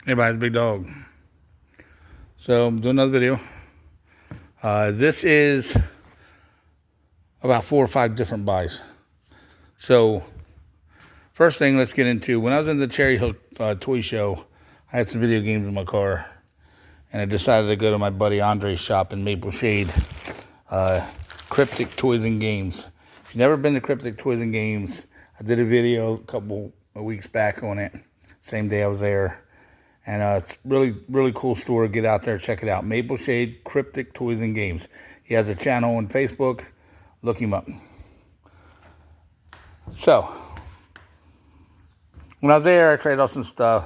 Hey, guys, big dog. So I'm doing another video. This is about 4 or 5 different buys. So first thing, let's get into, when I was in the Cherry Hill toy show, I had some video games in my car, and I decided to go to my buddy Andre's shop in Maple Shade, Criptid Toys and Games. If you've never been to Criptid Toys and Games, I did a video a couple of weeks back on it, same day I was there. And it's really cool store. Get out there, check it out. Maple Shade Criptid Toys and Games. He has a channel on Facebook. Look him up. So, when I was there, I traded off some stuff.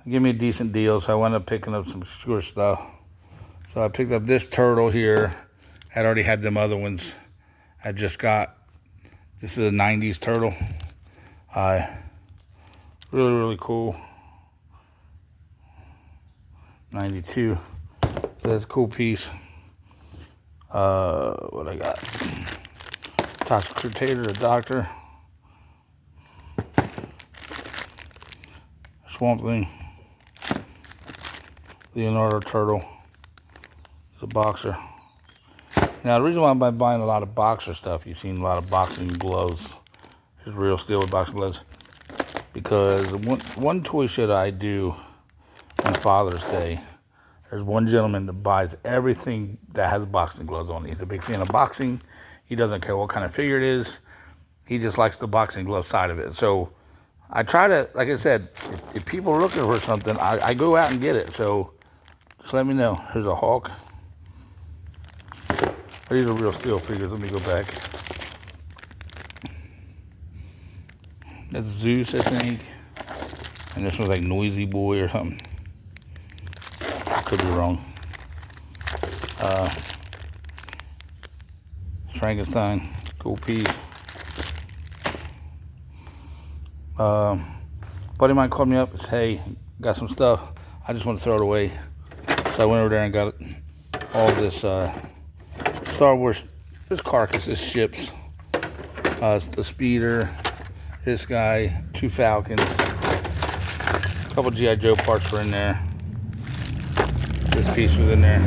Give me a decent deal, so I wound up picking up some obscure stuff. So I picked up this turtle here. I'd already had them other ones. I just got, this is a 90s turtle. Really cool. 92. So that's a cool piece. What I got? Toxic Crusader, a doctor. Swamp Thing. Leonardo Turtle. He's a boxer. Now, the reason why I'm buying a lot of boxer stuff, you've seen a lot of boxing gloves. Here's real steel with boxing gloves. Because one toy show that I do on Father's Day, there's one gentleman that buys everything that has boxing gloves on. He's a big fan of boxing. He doesn't care what kind of figure it is. He just likes the boxing glove side of it. So I try to, like I said, if people are looking for something, I go out and get it. So just let me know. Here's a Hawk. These are real steel figures. Let me go back. That's Zeus, I think. And this one's like Noisy Boy or something. Could be wrong. Frankenstein, cool piece. Buddy of mine called me up and said, hey, got some stuff. I just want to throw it away. So I went over there and got all this Star Wars, this carcass, this ships. The speeder, this guy, 2 Falcons. A couple G.I. Joe parts were in there. This piece was in there.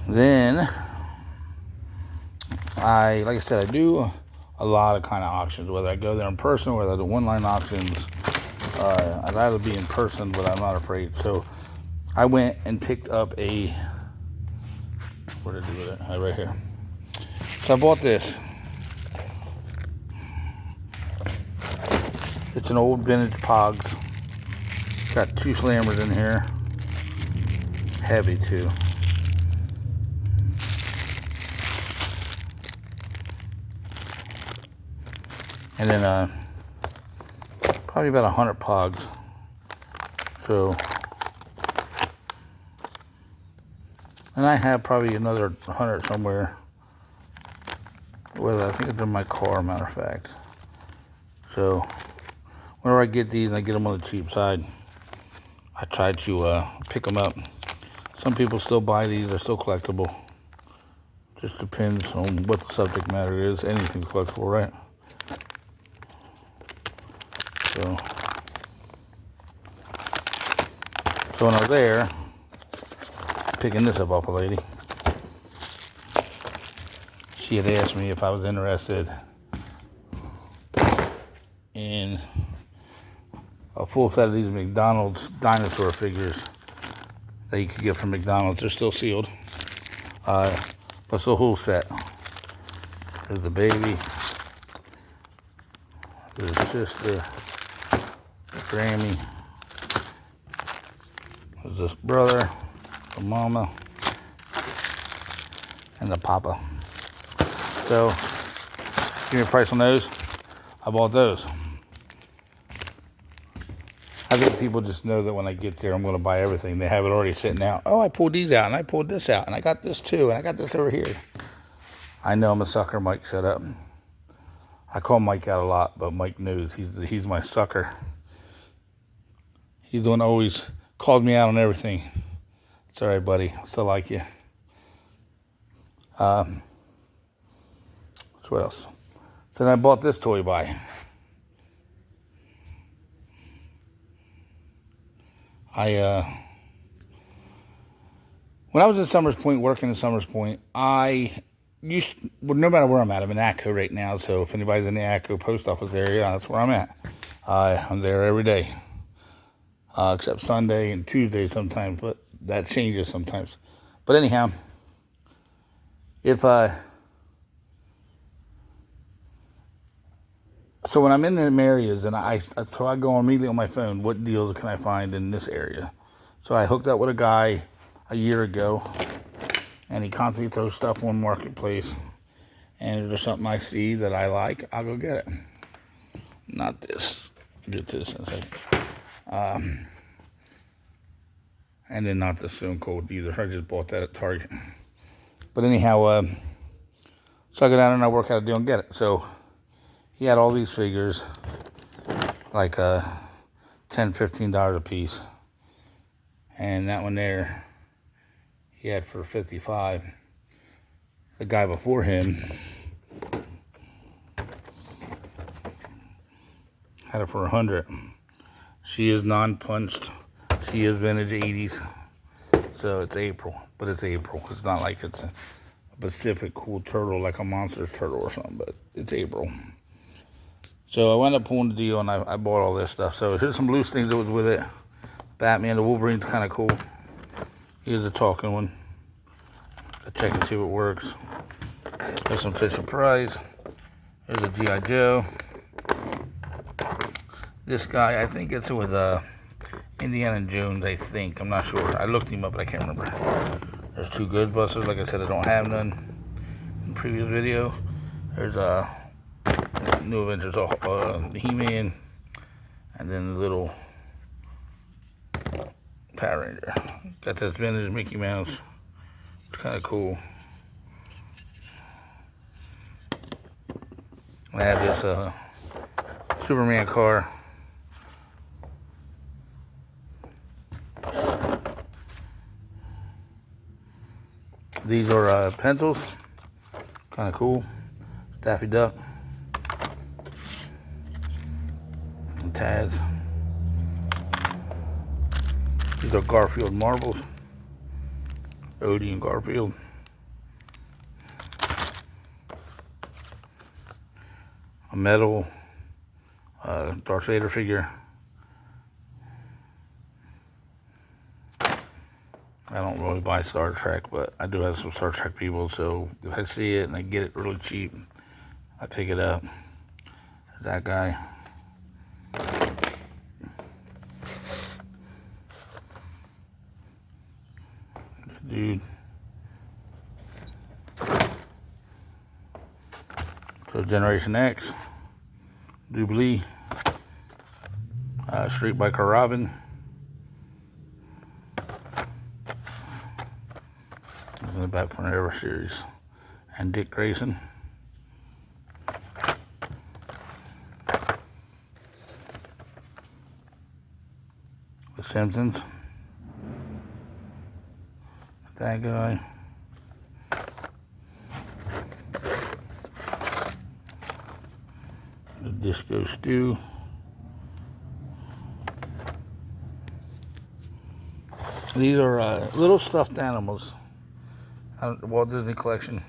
Then, like I said, I do a lot of kind of auctions, whether I go there in person or whether I do one-line auctions. I'd rather be in person, but I'm not afraid. So I went and picked up a, where did I do it? Right here. So I bought this. It's an old vintage Pogs. Got 2 slammers in here. Heavy too. And then probably about 100 Pogs. So, and I have probably another 100 somewhere. Well, I think it's in my car, matter of fact. So whenever I get these and I get them on the cheap side, I try to pick them up. Some people still buy these, they're still collectible. Just depends on what the subject matter is. Anything's collectible, right? So when I was there, picking this up off a lady, she had asked me if I was interested in a full set of these McDonald's dinosaur figures that you could get from McDonald's. They're still sealed, but it's the whole set. There's the baby, there's the sister, Grammy, there's this brother, the mama, and the papa. So, give me a price on those. I bought those. I think people just know that when I get there, I'm going to buy everything. They have it already sitting out. Oh, I pulled these out, and I pulled this out, and I got this too, and I got this over here. I know I'm a sucker, Mike. Shut up. I call Mike out a lot, but Mike knows he's my sucker. He's the one who always called me out on everything. It's all right, buddy. I still like you. So what else? So then I bought this toy by. When I was at Summers Point, working at Summers Point, well, no matter where I'm at, I'm in Atco right now. So if anybody's in the Atco post office area, that's where I'm at. I'm there every day, except Sunday and Tuesday sometimes, but that changes sometimes. But anyhow, so when I'm in them areas, and so I go immediately on my phone, what deals can I find in this area? So I hooked up with a guy a year ago, and he constantly throws stuff on Marketplace. And if there's something I see that I like, I'll go get it. Not this. Get this in a second. And then not the Stone Cold either. I just bought that at Target. But anyhow, so I go down and I work out a deal and get it. So he had all these figures, like $10, $15 a piece. And that one there, he had for $55. The guy before him had it for $100. She is non-punched. She is vintage 80s. So it's April, but it's April. It's not like it's a Pacific cool turtle like a Monsters turtle or something, but it's April. So I wound up pulling the deal and I bought all this stuff. So here's some loose things that was with it. Batman, the Wolverine's kind of cool. Here's the talking one. I'll check and see if it works. There's some Fisher Price. There's a G.I. Joe. This guy, I think it's with Indiana Jones, I think. I'm not sure. I looked him up, but I can't remember. There's two Ghostbusters. Like I said, I don't have none in the previous video. There's New Adventures of He-Man. And then the little Power Ranger. Got this vintage Mickey Mouse. It's kind of cool. I have this Superman car. These are pencils. Kind of cool. Daffy Duck. And Taz. These are Garfield marbles. Odie and Garfield. A metal Darth Vader figure. I don't really buy Star Trek, but I do have some Star Trek people, so if I see it and they get it really cheap, I pick it up. That guy. Good dude. So Generation X, Jubilee, Street Biker Robin, in the back from the Ever series, and Dick Grayson. The Simpsons, that guy. The Disco Stew. These are little stuffed animals. The Walt Disney Collection.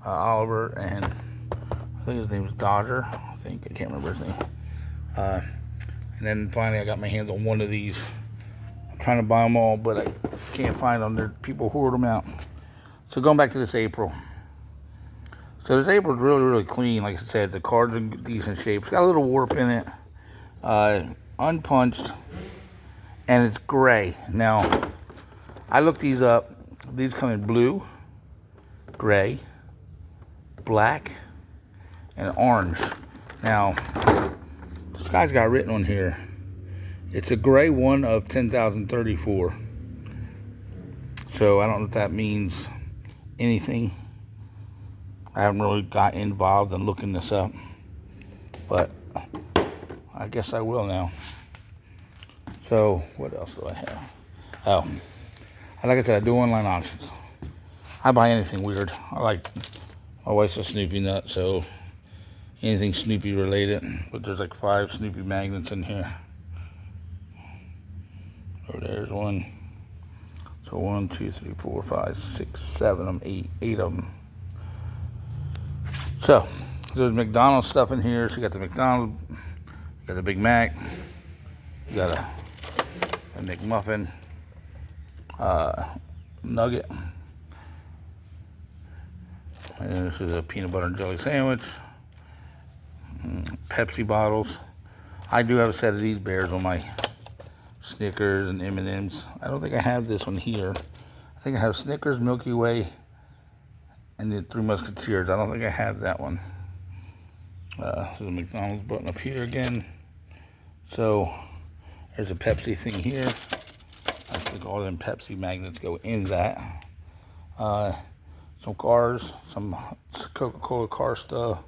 Oliver and I think his name is Dodger. I can't remember his name. And then finally I got my hands on one of these. I'm trying to buy them all, but I can't find them. People hoard them out. So going back to this April. So this April's really, really clean. Like I said, the card's in decent shape. It's got a little warp in it. Unpunched. And it's gray. Now, I looked these up. These come in blue, gray, black, and orange. Now, this guy's got written on here. It's a gray one of 10,034. So I don't know if that means anything. I haven't really got involved in looking this up, but I guess I will now. So what else do I have? Oh, like I said, I do online auctions. I buy anything weird. I like My wife's a Snoopy nut, so anything Snoopy related. But there's like 5 Snoopy magnets in here. Oh, there's one. So 1, 2, 3, 4, 5, 6, 7 of them, 8 of them. So there's McDonald's stuff in here. So you got the McDonald's, you got the Big Mac, you got a McMuffin, nugget, and this is a peanut butter and jelly sandwich. Pepsi bottles. I do have a set of these bears on my Snickers and M&M's. I don't think I have this one here. I think I have Snickers, Milky Way, and the 3 Musketeers. I don't think I have that one. There's a McDonald's button up here again. So there's a Pepsi thing here. I think all them Pepsi magnets go in that. Some cars, some Coca-Cola car stuff.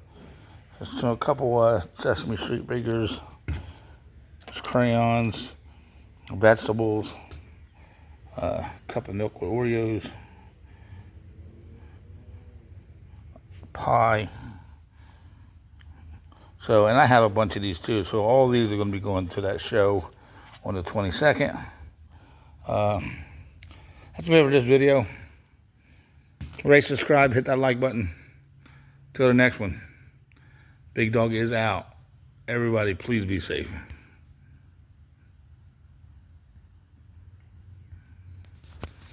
So a couple Sesame Street figures, crayons, vegetables, cup of milk with Oreos, pie. So, and I have a bunch of these too. So all these are going to be going to that show on the 22nd. That's it for this video. Rate, subscribe, hit that like button. Till the next one. Big Dog is out. Everybody, please be safe.